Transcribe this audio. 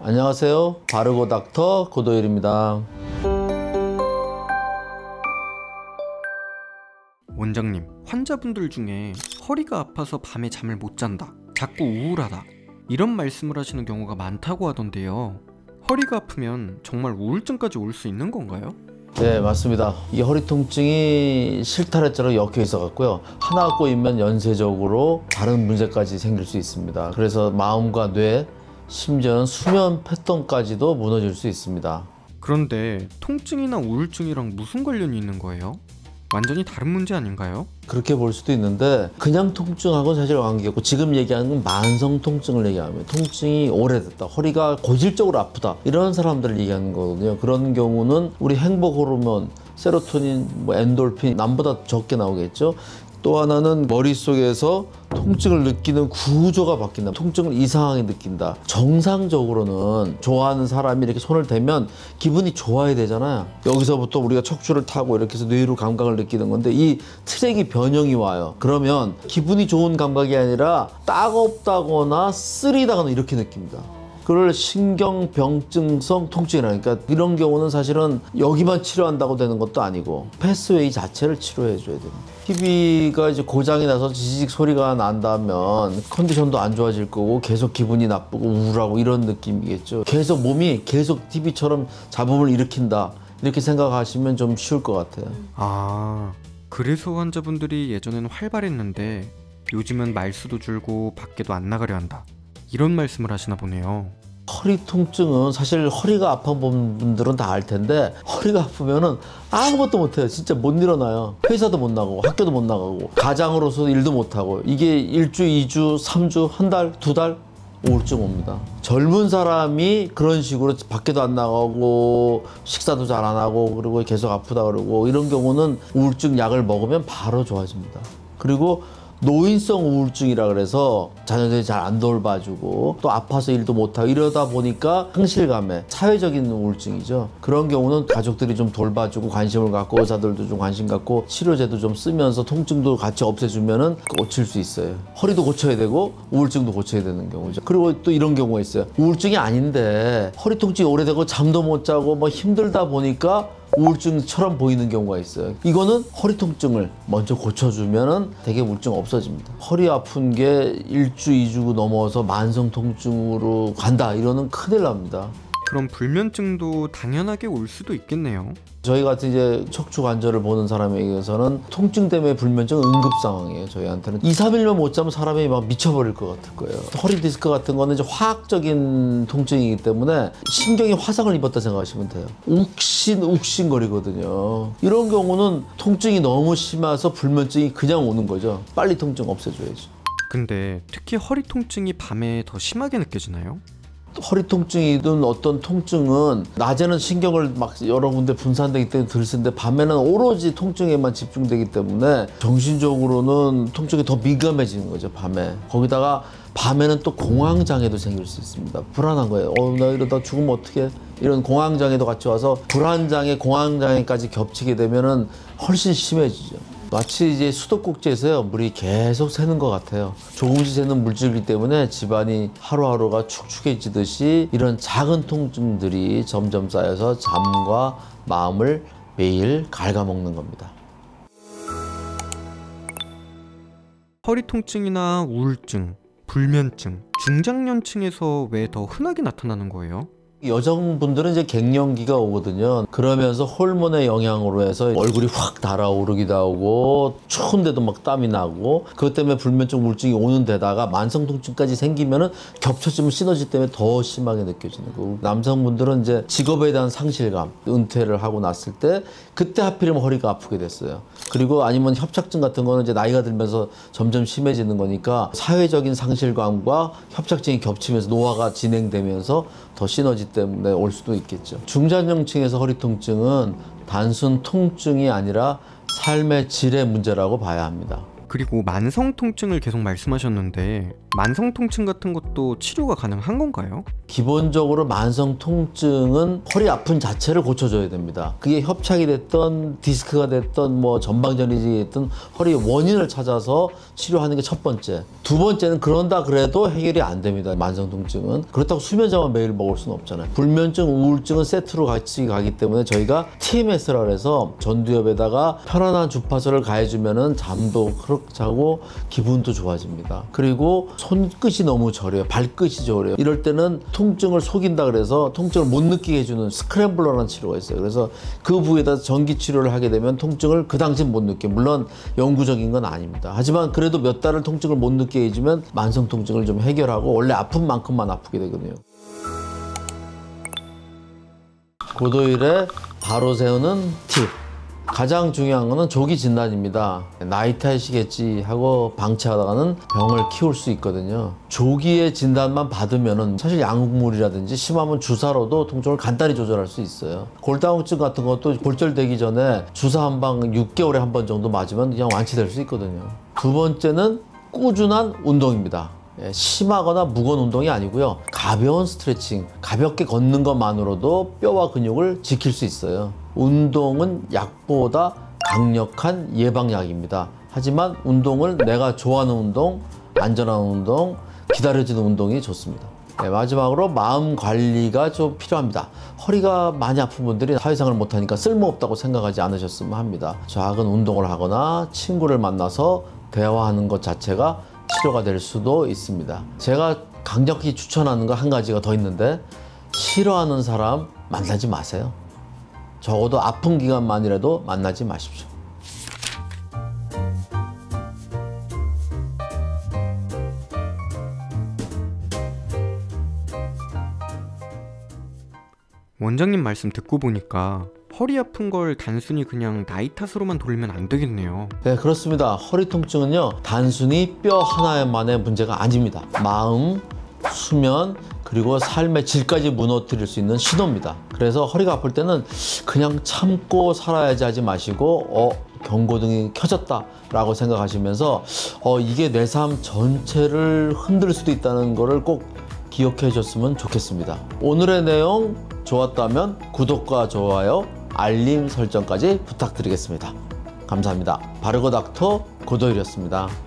안녕하세요. 바르고 닥터 고도일입니다. 원장님, 환자분들 중에 허리가 아파서 밤에 잠을 못 잔다, 자꾸 우울하다, 이런 말씀을 하시는 경우가 많다고 하던데요. 허리가 아프면 정말 우울증까지 올 수 있는 건가요? 네, 맞습니다. 이 허리 통증이 실타래처럼 엮여 있어 갖고요. 하나 꼬이면 연쇄적으로 다른 문제까지 생길 수 있습니다. 그래서 마음과 뇌, 심지어는 수면 패턴까지도 무너질 수 있습니다. 그런데 통증이나 우울증이랑 무슨 관련이 있는 거예요? 완전히 다른 문제 아닌가요? 그렇게 볼 수도 있는데 그냥 통증하고는 사실 관계가 없고, 지금 얘기하는 건 만성 통증을 얘기하면 통증이 오래됐다, 허리가 고질적으로 아프다, 이런 사람들을 얘기하는 거거든요. 그런 경우는 우리 행복 호르몬, 세로토닌, 엔돌핀 남보다 적게 나오겠죠. 또 하나는 머릿속에서 통증을 느끼는 구조가 바뀐다. 통증을 이상하게 느낀다. 정상적으로는 좋아하는 사람이 이렇게 손을 대면 기분이 좋아야 되잖아요. 여기서부터 우리가 척추를 타고 이렇게 해서 뇌로 감각을 느끼는 건데, 이 트랙이 변형이 와요. 그러면 기분이 좋은 감각이 아니라 따갑다거나 쓰리다거나 이렇게 느낍니다. 그걸 신경병증성 통증이라니까. 이런 경우는 사실은 여기만 치료한다고 되는 것도 아니고 패스웨이 자체를 치료해 줘야 됩니다. TV가 이제 고장이 나서 지직 소리가 난다면 컨디션도 안 좋아질 거고, 계속 기분이 나쁘고 우울하고 이런 느낌이겠죠. 계속 몸이 계속 TV처럼 잡음을 일으킨다, 이렇게 생각하시면 좀 쉬울 것 같아요. 아, 그래서 환자분들이 예전에는 활발했는데 요즘은 말수도 줄고 밖에도 안 나가려 한다, 이런 말씀을 하시나 보네요. 허리 통증은 사실 허리가 아픈 분들은 다 알 텐데, 허리가 아프면은 아무것도 못해요. 진짜 못 일어나요. 회사도 못 나가고 학교도 못 나가고 가장으로서 일도 못하고, 이게 1주, 2주, 3주, 한 달, 2달 우울증 옵니다. 젊은 사람이 그런 식으로 밖에도 안 나가고 식사도 잘 안 하고 그리고 계속 아프다 그러고, 이런 경우는 우울증 약을 먹으면 바로 좋아집니다. 그리고 노인성 우울증이라 그래서 자녀들이 잘 안 돌봐주고 또 아파서 일도 못하고 이러다 보니까 상실감에 사회적인 우울증이죠. 그런 경우는 가족들이 좀 돌봐주고 관심을 갖고 의사들도 좀 관심 갖고 치료제도 좀 쓰면서 통증도 같이 없애주면은 고칠 수 있어요. 허리도 고쳐야 되고 우울증도 고쳐야 되는 경우죠. 그리고 또 이런 경우가 있어요. 우울증이 아닌데 허리 통증이 오래되고 잠도 못 자고 힘들다 보니까 우울증처럼 보이는 경우가 있어요. 이거는 허리 통증을 먼저 고쳐주면은 되게 우울증 없어집니다. 허리 아픈 게 1주, 2주 넘어서 만성 통증으로 간다, 이러는 큰일 납니다. 그럼 불면증도 당연하게 올 수도 있겠네요. 저희 같은 이제 척추 관절을 보는 사람에게서는 통증 때문에 불면증은 응급 상황이에요. 저희한테는 2, 3일만 못 자면 사람이 막 미쳐버릴 것 같을 거예요. 허리 디스크 같은 거는 이제 화학적인 통증이기 때문에 신경이 화상을 입었다 생각하시면 돼요. 욱신 거리거든요. 이런 경우는 통증이 너무 심해서 불면증이 그냥 오는 거죠. 빨리 통증 없애줘야죠. 근데 특히 허리 통증이 밤에 더 심하게 느껴지나요? 허리 통증이든 어떤 통증은 낮에는 신경을 막 여러 군데 분산되기 때문에 덜 쓰는데, 밤에는 오로지 통증에만 집중되기 때문에 정신적으로는 통증이 더 민감해지는 거죠, 밤에. 거기다가 밤에는 또 공황장애도 생길 수 있습니다. 불안한 거예요. 나 이러다 죽으면 어떡해? 이런 공황장애도 같이 와서 불안장애, 공황장애까지 겹치게 되면은 훨씬 심해지죠. 마치 이제 수도꼭지에서요, 물이 계속 새는 것 같아요. 조금씩 새는 물질이기 때문에 집안이 하루하루가 축축해지듯이 이런 작은 통증들이 점점 쌓여서 잠과 마음을 매일 갉아먹는 겁니다. 허리 통증이나 우울증, 불면증, 중장년층에서 왜 더 흔하게 나타나는 거예요? 여성분들은 이제 갱년기가 오거든요. 그러면서 호르몬의 영향으로 해서 얼굴이 확 달아오르기도 하고 추운데도 막 땀이 나고, 그것 때문에 불면증 우울증이 오는 데다가 만성 통증까지 생기면은 겹쳐지면 시너지 때문에 더 심하게 느껴지는 거고, 남성분들은 이제 직업에 대한 상실감, 은퇴를 하고 났을 때 그때 하필이면 허리가 아프게 됐어요. 그리고 아니면 협착증 같은 거는 이제 나이가 들면서 점점 심해지는 거니까 사회적인 상실감과 협착증이 겹치면서 노화가 진행되면서 더 시너지 때문에 올 수도 있겠죠. 중장년층에서 허리 통증은 단순 통증이 아니라 삶의 질의 문제라고 봐야 합니다. 그리고 만성 통증을 계속 말씀하셨는데 만성 통증 같은 것도 치료가 가능한 건가요? 기본적으로 만성 통증은 허리 아픈 자체를 고쳐줘야 됩니다. 그게 협착이 됐던 디스크가 됐던 뭐 전방전이지 됐던 허리 원인을 찾아서 치료하는 게 첫 번째. 두 번째는 그런다 그래도 해결이 안 됩니다. 만성 통증은. 그렇다고 수면제만 매일 먹을 수는 없잖아요. 불면증, 우울증은 세트로 같이 가기 때문에 저희가 TMS라 해서 전두엽에다가 편안한 주파수를 가해주면은 잠도 그렇게 자고 기분도 좋아집니다. 그리고 손끝이 너무 저려요. 발끝이 저려요. 이럴 때는 통증을 속인다 그래서 통증을 못 느끼게 해주는 스크램블러라는 치료가 있어요. 그래서 그 부위에다 전기 치료를 하게 되면 통증을 그 당시 못 느껴요. 물론 영구적인 건 아닙니다. 하지만 그래도 몇 달을 통증을 못 느끼게 해주면 만성 통증을 좀 해결하고 원래 아픈 만큼만 아프게 되거든요. 고도일에 바로 세우는 팁. 가장 중요한 거는 조기 진단입니다. 나이 탓이겠지 하고 방치하다가는 병을 키울 수 있거든요. 조기에 진단만 받으면은 사실 약물이라든지 심하면 주사로도 통증을 간단히 조절할 수 있어요. 골다공증 같은 것도 골절되기 전에 주사 한 방 6개월에 한 번 정도 맞으면 그냥 완치될 수 있거든요. 두 번째는 꾸준한 운동입니다. 심하거나 무거운 운동이 아니고요. 가벼운 스트레칭, 가볍게 걷는 것만으로도 뼈와 근육을 지킬 수 있어요. 운동은 약보다 강력한 예방약입니다. 하지만 운동을 내가 좋아하는 운동, 안전한 운동, 기다려지는 운동이 좋습니다. 마지막으로 마음 관리가 좀 필요합니다. 허리가 많이 아픈 분들이 사회생활을 못하니까 쓸모없다고 생각하지 않으셨으면 합니다. 작은 운동을 하거나 친구를 만나서 대화하는 것 자체가 치료가 될 수도 있습니다. 제가 강력히 추천하는 거 한 가지가 더 있는데 싫어하는 사람 만나지 마세요. 적어도 아픈 기간만이라도 만나지 마십시오. 원장님 말씀 듣고 보니까 허리 아픈 걸 단순히 그냥 나이 탓으로만 돌리면 안 되겠네요. 네, 그렇습니다. 허리 통증은요, 단순히 뼈 하나만의 문제가 아닙니다. 마음, 수면, 그리고 삶의 질까지 무너뜨릴 수 있는 신호입니다. 그래서 허리가 아플 때는 그냥 참고 살아야지 하지 마시고 경고등이 켜졌다 라고 생각하시면서 이게 내 삶 전체를 흔들 수도 있다는 거를 꼭 기억해 줬으면 좋겠습니다. 오늘의 내용 좋았다면 구독과 좋아요, 알림 설정까지 부탁드리겠습니다. 감사합니다. 바르고 닥터 고도일이었습니다.